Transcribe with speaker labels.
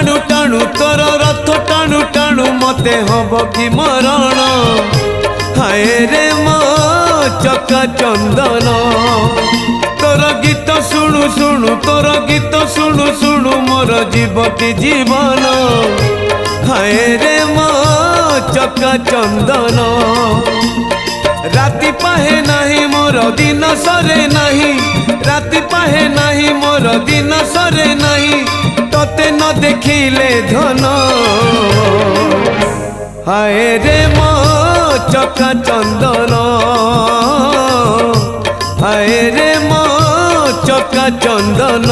Speaker 1: टाणु टाणु तोर रथ टाणु टाणु मते हब कि मरण हाय रे मो चका चंदन तोर गीत शुणु शुणु तोर गीत शुणु शुणु मोर जीवती जीवन हाय रे मो चका चंदन राति पाहे नहीं मोर दिन सरे नहीं राति पाहे नहीं मोर दिन सरे नहीं तोते न देखिले धन हाय रे मो चका चंदन हाय रे मो चका चंदन।